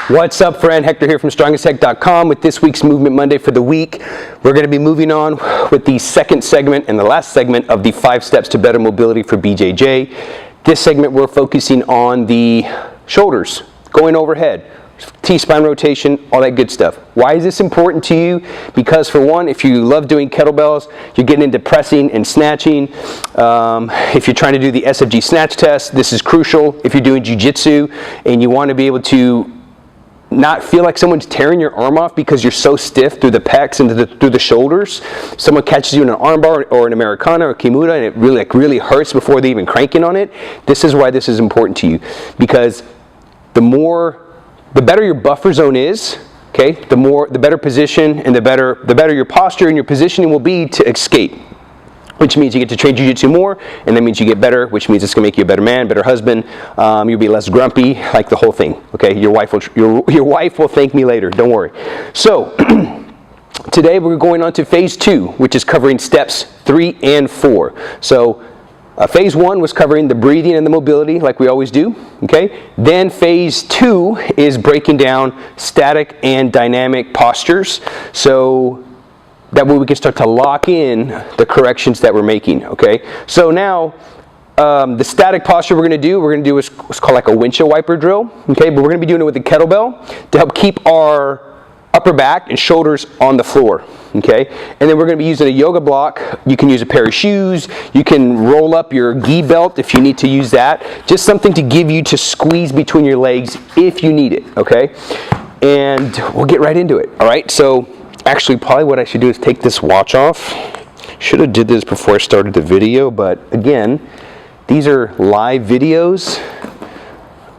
What's up, friend? Hector here from StrongestHec.com with this week's Movement Monday for the week. We're going to be moving on with the second segment and the last segment of the 5 steps to better mobility for BJJ. This segment we're focusing on the shoulders, going overhead, T-spine rotation, all that good stuff. Why is this important to you? Because for one, if you love doing kettlebells, you're getting into pressing and snatching. If you're trying to do the SFG snatch test, this is crucial. If you're doing Jiu-Jitsu and you want to be able to not feel like someone's tearing your arm off because you're so stiff through the pecs and through the shoulders. Someone catches you in an armbar or an Americana or Kimura and it really hurts before they even crank in on it. This is why this is important to you, because the better your buffer zone is, okay, the better position and the better your posture and your positioning will be to escape. Which means you get to train Jiu-Jitsu more, and that means you get better, which means it's going to make you a better man, better husband. You'll be less grumpy, like the whole thing. Okay, your wife will thank me later. Don't worry. So today we're going on to phase 2, which is covering steps 3 and 4. So phase 1 was covering the breathing and the mobility, like we always do. Okay. Then phase 2 is breaking down static and dynamic postures. So that way we can start to lock in the corrections that we're making, okay? So now, the static posture we're going to do what's called like a windshield wiper drill, okay? But we're going to be doing it with the kettlebell to help keep our upper back and shoulders on the floor, okay? And then we're going to be using a yoga block. You can use a pair of shoes. You can roll up your gi belt if you need to use that. Just something to give you to squeeze between your legs if you need it, okay? And we'll get right into it, all right? So actually, probably what I should do is take this watch off. Should have did this before I started the video, but again, these are live videos.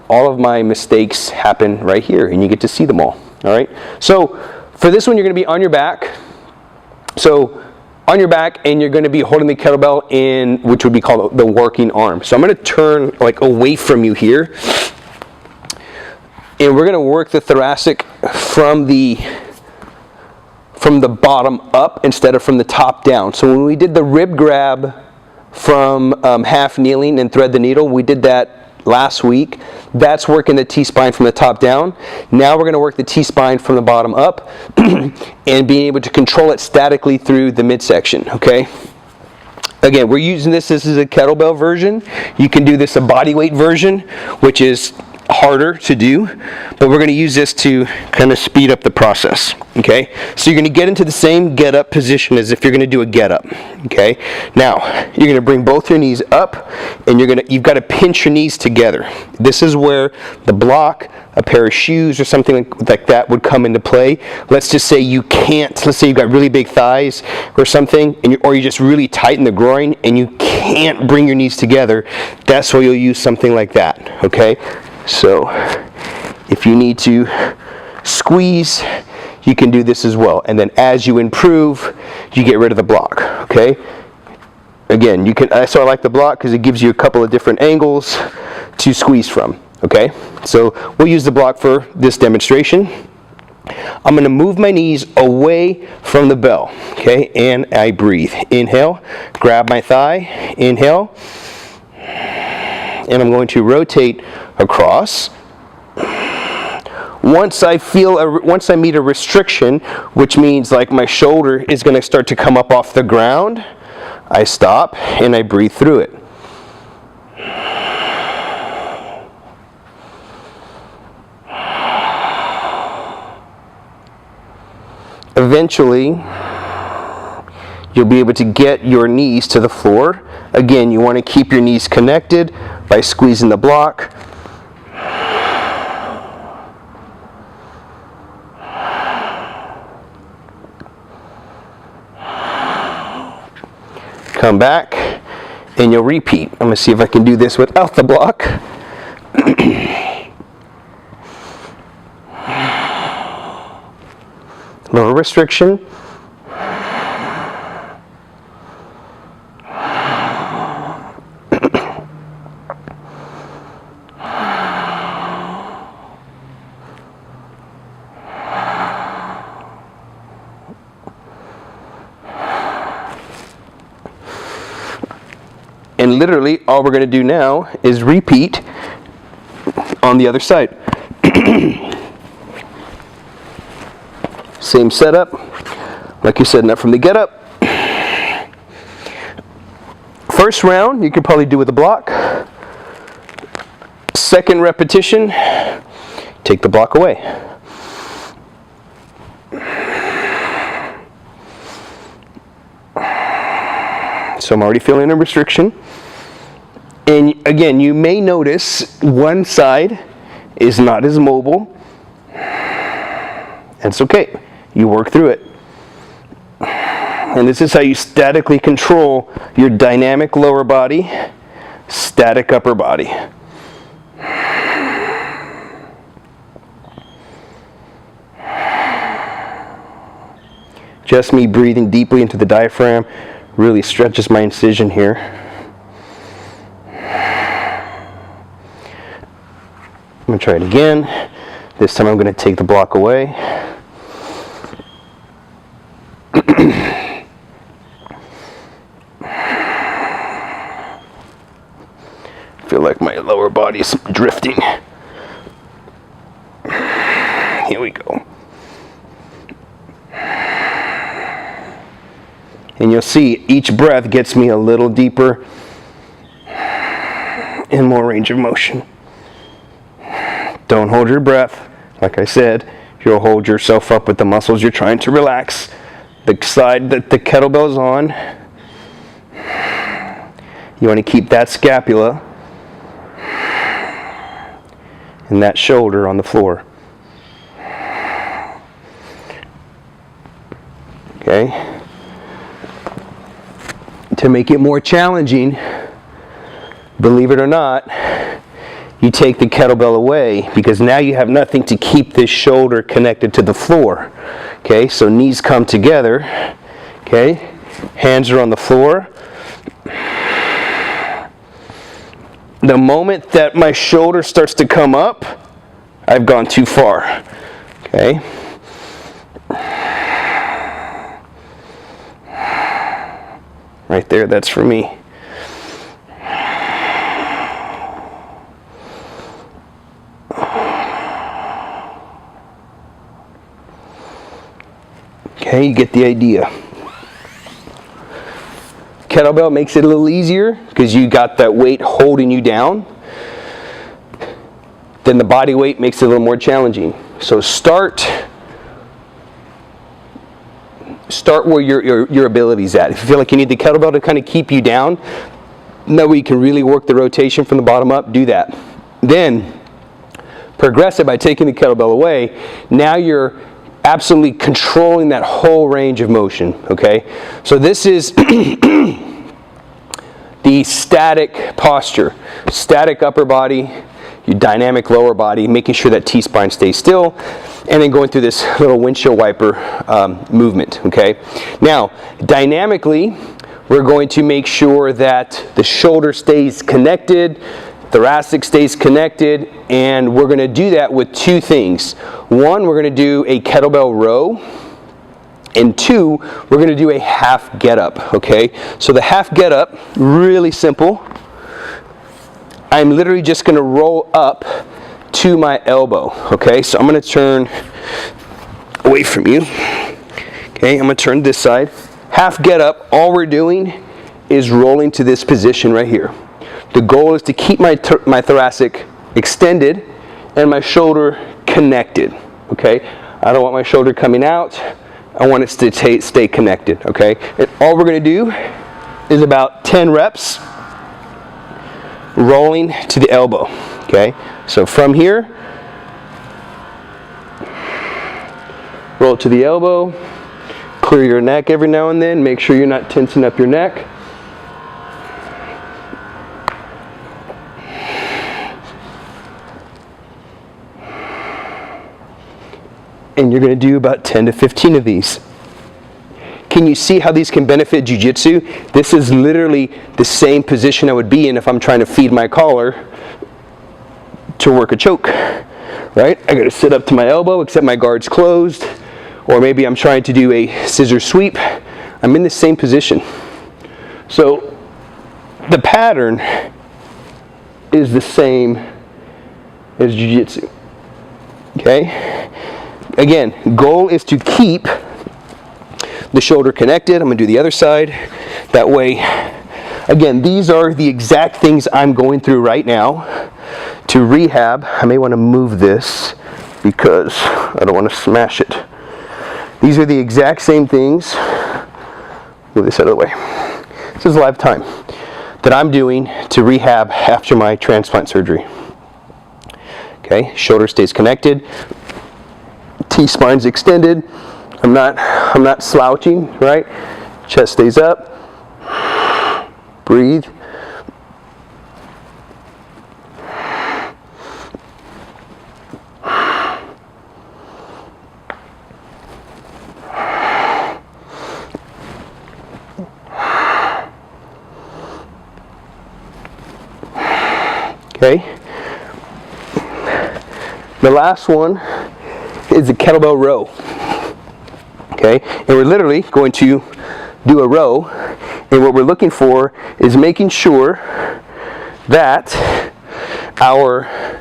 All of my mistakes happen right here, and you get to see them all right? So for this one, you're going to be on your back. So on your back, and you're going to be holding the kettlebell in, which would be called the working arm. So I'm going to turn like away from you here, and we're going to work the thoracic from the bottom up instead of from the top down. So when we did the rib grab from half kneeling and thread the needle, we did that last week. That's working the T-spine from the top down. Now we're going to work the T-spine from the bottom up and being able to control it statically through the midsection, okay? Again, we're using this is a kettlebell version. You can do this a body weight version, which is harder to do, but we're going to use this to kind of speed up the process, okay? So you're going to get into the same get up position as if you're going to do a get up, okay? Now, you're going to bring both your knees up, and you've got to pinch your knees together. This is where the block, a pair of shoes or something like that would come into play. Let's just say let's say you've got really big thighs or something, or you're just really tight in the groin and you can't bring your knees together. That's where you'll use something like that, okay? So if you need to squeeze, you can do this as well. And then as you improve, you get rid of the block, okay? Again, so I like the block because it gives you a couple of different angles to squeeze from, okay? So we'll use the block for this demonstration. I'm going to move my knees away from the bell, okay? And I breathe. Inhale, grab my thigh, inhale. And I'm going to rotate across. Once I meet a restriction, which means like my shoulder is going to start to come up off the ground, I stop and I breathe through it. Eventually, you'll be able to get your knees to the floor. Again, you want to keep your knees connected by squeezing the block. Come back, and you'll repeat. I'm going to see if I can do this without the block. Little restriction. And literally all we're going to do now is repeat on the other side. Same setup, like you said, not from the get up. First round, you could probably do with a block. Second repetition, take the block away. So I'm already feeling a restriction. And again, you may notice one side is not as mobile. That's okay. You work through it. And this is how you statically control your dynamic lower body, static upper body. Just me breathing deeply into the diaphragm really stretches my incision here. I'm going to try it again. This time I'm going to take the block away. Feel like my lower body's drifting. Here we go. And you'll see each breath gets me a little deeper and more range of motion. Don't hold your breath. Like I said, you'll hold yourself up with the muscles you're trying to relax. The side that the kettlebell's on, you want to keep that scapula and that shoulder on the floor. Okay? To make it more challenging, believe it or not, you take the kettlebell away because now you have nothing to keep this shoulder connected to the floor. Okay, so knees come together. Okay, hands are on the floor. The moment that my shoulder starts to come up, I've gone too far. Okay. Right there, that's for me. Okay, you get the idea. Kettlebell makes it a little easier because you got that weight holding you down. Then the body weight makes it a little more challenging. So start where your ability's at. If you feel like you need the kettlebell to kind of keep you down, that way you can really work the rotation from the bottom up, do that. Then progress it by taking the kettlebell away. Now you're absolutely controlling that whole range of motion, okay? So this is the static posture. Static upper body, your dynamic lower body, making sure that T-spine stays still, and then going through this little windshield wiper movement, okay? Now, dynamically, we're going to make sure that the shoulder stays connected, thoracic stays connected, and we're going to do that with two things. One, we're going to do a kettlebell row, and two, we're going to do a half get up, okay? So the half get up, really simple. I'm literally just going to roll up to my elbow, okay? So I'm going to turn away from you, okay? I'm going to turn this side. Half get up, all we're doing is rolling to this position right here. The goal is to keep my thoracic extended and my shoulder connected, okay? I don't want my shoulder coming out. I want it to stay connected, okay? And all we're going to do is about 10 reps rolling to the elbow, okay? So from here, roll to the elbow, clear your neck every now and then, make sure you're not tensing up your neck. And you're going to do about 10 to 15 of these. Can you see how these can benefit Jiu-Jitsu? This is literally the same position I would be in if I'm trying to feed my collar to work a choke, right? I got to sit up to my elbow except my guard's closed, or maybe I'm trying to do a scissor sweep. I'm in the same position. So the pattern is the same as Jiu-Jitsu, okay? again, goal is to keep the shoulder connected. I'm going to do the other side. That way, again, these are the exact things I'm going through right now to rehab. I may want to move this because I don't want to smash it. These are the exact same things. Move this out of the way. This is live time that I'm doing to rehab after my transplant surgery. Okay, shoulder stays connected. T-spine's extended. I'm not slouching, right? Chest stays up. Breathe. Okay. The last one is the Kettlebell Row. Okay, and we're literally going to do a row, and what we're looking for is making sure that our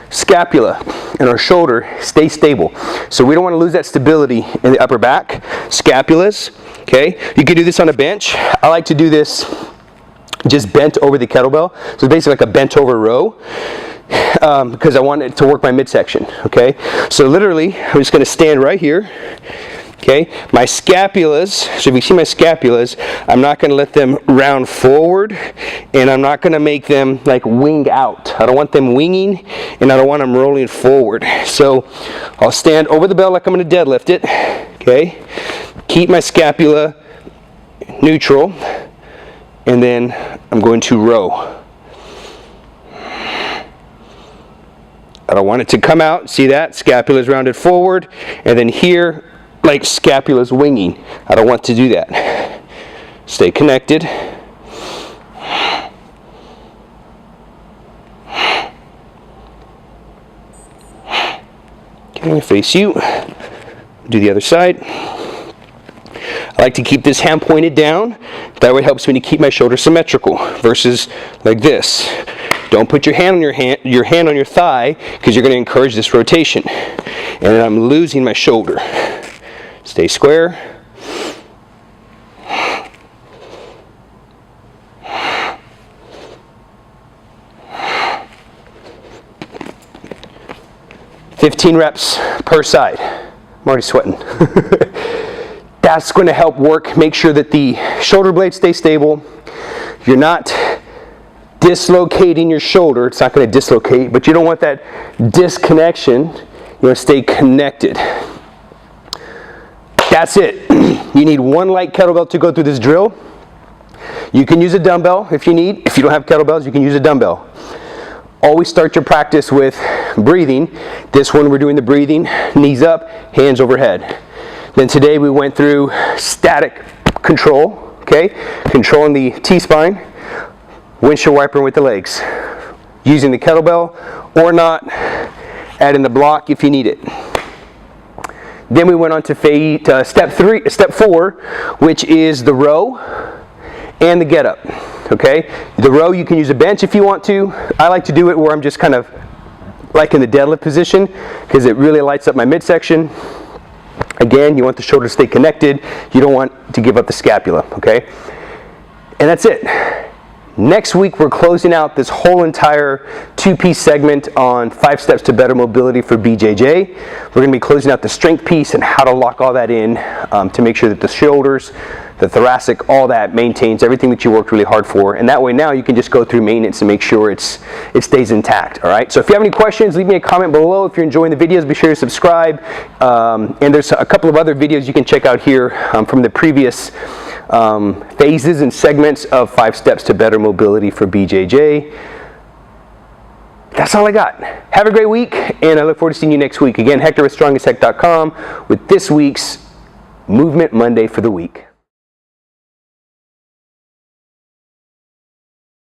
scapula and our shoulder stay stable. So we don't want to lose that stability in the upper back, scapulas. Okay, you can do this on a bench. I like to do this just bent over the kettlebell. So it's basically like a bent over row. Because I want it to work my midsection. Okay, so literally I'm just going to stand right here. Okay, my scapulas, so if you see my scapulas, I'm not going to let them round forward, and I'm not going to make them like wing out. I don't want them winging, and I don't want them rolling forward. So I'll stand over the bell like I'm going to deadlift it. Okay, keep my scapula neutral, and then I'm going to row. I don't want it to come out. See that? Scapula's rounded forward, and then here, like scapula's winging. I don't want to do that. Stay connected. Okay, I'm going to face you. Do the other side. I like to keep this hand pointed down. That way it helps me to keep my shoulder symmetrical versus like this. Don't put your hand on your hand on your thigh, because you're going to encourage this rotation. And then I'm losing my shoulder. Stay square. "15 reps per side." I'm already sweating. That's going to help work. Make sure that the shoulder blades stay stable. You're not dislocating your shoulder. It's not going to dislocate, but you don't want that disconnection. You want to stay connected. That's it. You need one light kettlebell to go through this drill. You can use a dumbbell if you need. If you don't have kettlebells, you can use a dumbbell. Always start your practice with breathing. This one we're doing the breathing, knees up, hands overhead. Then today we went through static control, okay? Controlling the T-spine, windshield wipering with the legs. Using the kettlebell or not, adding the block if you need it. Then we went on to step 4, which is the row and the get up. Okay, the row you can use a bench if you want to. I like to do it where I'm just kind of like in the deadlift position, because it really lights up my midsection. Again, you want the shoulder to stay connected. You don't want to give up the scapula. Okay, and that's it. Next week, we're closing out this whole entire 2-piece segment on 5 steps to better mobility for BJJ. We're going to be closing out the strength piece and how to lock all that in to make sure that the shoulders, the thoracic, all that maintains everything that you worked really hard for. And that way now you can just go through maintenance and make sure it stays intact. All right. So if you have any questions, leave me a comment below. If you're enjoying the videos, be sure to subscribe. And there's a couple of other videos you can check out here from the previous phases and segments of 5 steps to better mobility for BJJ. That's all I got. Have a great week, and I look forward to seeing you next week. Again, Hector with StrongestHec.com with this week's Movement Monday for the week.